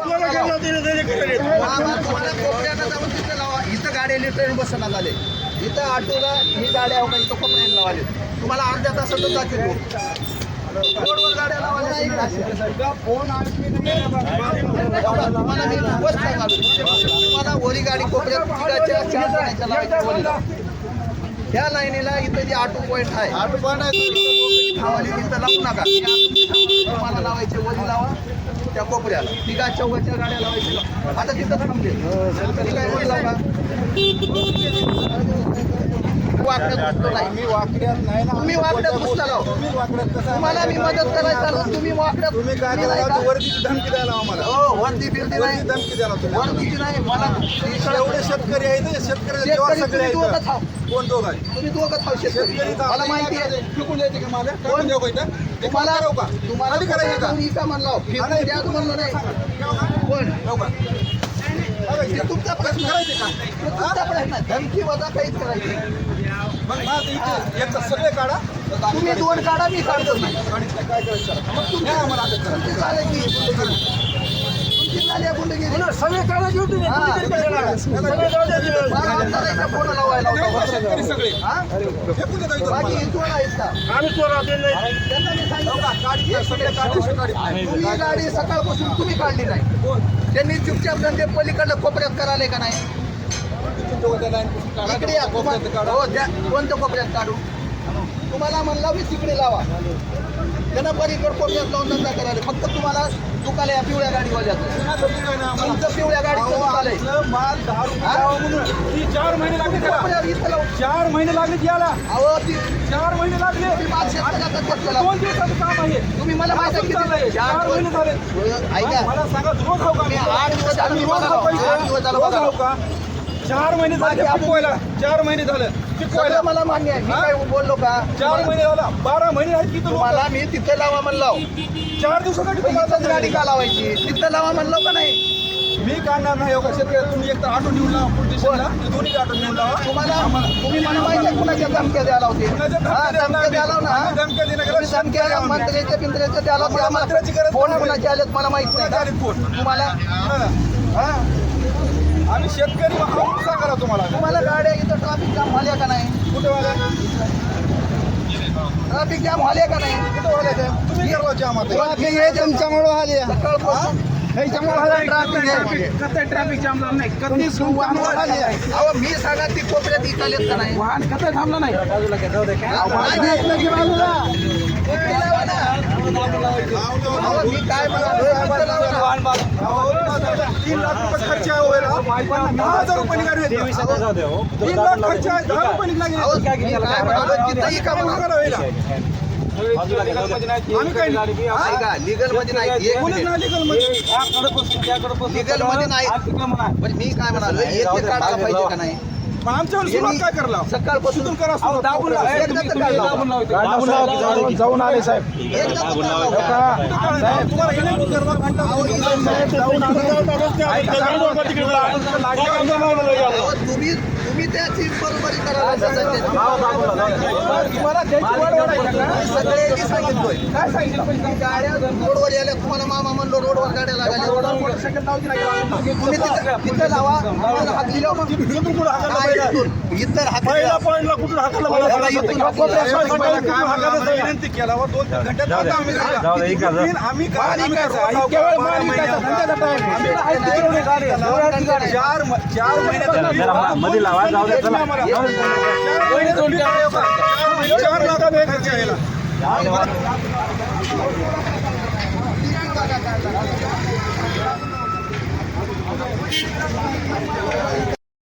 कोपऱ्याला जाऊन तिथं लावा. इथं गाड्या ट्रेन बसना झाले. इथं ऑटोला ही गाड्या इथं कोपऱ्याला लावाले. तुम्हाला अर्ध्या तासातच जातील रोडवर गाड्या लावायला. तुम्हाला मी बस सांगालो. तुम्हाला वरी गाडी कोपऱ्यात लावायची. त्या लाईनीला इथं जे ऑटो पॉईंट आहे, तिथं लावू नका. तुम्हाला लावायचे वरी लावा त्या कोपऱ्याला. तिघा चौघाच्या गाड्या लावायच्या. आता तिथं थांबले काय लावा. वाकड्यात नाही. मी वाकड्यात नाही ना. तुम्ही वाकड्यात घुसला लाव. तुम्हाला मी मदत करायचा. तुम्ही वाकड्यात तुम्ही काय वरतीची धमकी द्यायला आम्हाला. हो वरती फिरती नाही. धमकी द्यायला वरतीची नाही. मला एवढे शेतकरी आहेत. शेतकरी दोघं थांब. कोण दोघं आहे? तुम्ही दोघं थांब. शेतकरी मला माहिती आहे. चुकून द्यायचे का मला? कोण देऊ का इथं? तुम्हाला का तुम्हाला करायचं का म्हणलं द्या म्हणलं नाही. कोण तुमचा प्रश्न करायचे का? तुमचा प्रश्न. धमकी वजा काहीच करायची. मग एकदा सगळे काढा. तुम्ही दोन काढा. मी काढतो नाही. काय करायचं मग तुम्ही आम्हाला अटक करा. तुमची झाली गुंडगिरी. सगळे काढा घेऊन फोन लावायला शेतकरी सगळे फेकून देता इथं बाकी चोर आहेत का? त्यांना मी सांगितलं तुम्ही गाडी सकाळपासून तुम्ही काढली नाही. त्यांनी चुपचाप त्यांचे पलीकडलं कोपऱ्यात करायला का नाही? इकडे या. हो द्या. कोणत्या कोपऱ्यात काढू? तुम्हाला म्हणला मी तिकडे लावा. त्यांना पलीकड कोपऱ्यात लावून धंदा करायला. फक्त तुम्हाला दुकाले या पिवळ्या गाडीवाल्यात. तुमचं पिवळ्या गाडीचं दुकाले माल 10 रुपये 4 महिने लागले. 4 महिने लागले याला. अहो ती 4 महिने लागले. तुम्ही माल शेतकऱ्याचा घेतलेला. 2 दिवसाचं काम आहे. तुम्ही मला माहिती आहे किती 4 महिने झाले. ऐका मला सांगा रोज खाऊ का? मी 8 दिवस झाले. रोज खाऊ पैसे. 8 दिवस झाले रोज बघा. खाऊ का? 4 महिने झाले पिकवायला. 4 महिने झाले पिकवायला. सगळं मला मान्य आहे. मी काय बोललो का? 4 महिने झाला. 12 महिने आहेत तिथं तुम्हाला मी तिथं लावा म्हणलो. 4 दिवसासाठी इथंच गाडी का लावायची? तिथं लावा म्हणलो का नाही? मी काढणार नाही. हो का शेतकरी तुम्ही एक तर ऑटो निवडला पोलीस स्टेशनला. दोन्ही ऑटो निवडला. तुम्हाला तुम्ही मला माहिती आहे कुणाच्या धमक्या द्यायला होते. धमक्या द्यायला ना. धमक्या देणं धमक्या मंत्र्याच्या पिंत्र्याच्या द्यायला होते. मंत्र्याची गरज फोन कुणाचे आलेत मला माहित नाही. तुम्हाला आम्ही शेतकरी सांगा तुम्हाला. तुम्हाला गाड्या इथं ट्रॅफिक जाम झाल्या का नाही? कुठे वाल्या? ट्रॅफिक जाम झाले का नाही? कुठे वाल्या त्या? तुम्ही करवा जाम आता. हे तुमच्यामुळे झाले. सकाळपासून ट्रॅफिक जाम झालं नाही. कधी अहो मी सांगा ती कोपऱ्यात इकालेत का नाही? वाहन कसं थांबलं नाही. मी काय म्हणालो 3 लाख रुपये खर्च आहे व्हायला. 10,000 रुपये निघाले. 3 लाख खर्च आहे. 10 रुपये निघाले. काय म्हणालो तिथंही का म्हणालो? आम्ही काय लिगल मध्ये नाही. कोणीच नाही लिगल मध्ये. लिगल मध्ये नाही. पण मी काय म्हणालो येथे काढायला पाहिजे का नाही? आमच्यावर सुरुवात काय करला? सकाळपासून करा जाऊन आले साहेब. तुम्ही त्याची बरोबरी करा. सगळ्यांनी सांगितलोय. काय सांगितलं? गाड्या रोडवर यायला तुम्हाला मामा म्हणलो रोडवर गाड्या लागल्या. तुम्ही तिथं लावा. हात दिला मग इतर पहिला पॉईंटला कुठून हाकला विनंती केला. 2-3 घंट्यात आम्ही काय 4 महिन्यात मध्ये लावा. जाऊ दे. 4 लाख यायला.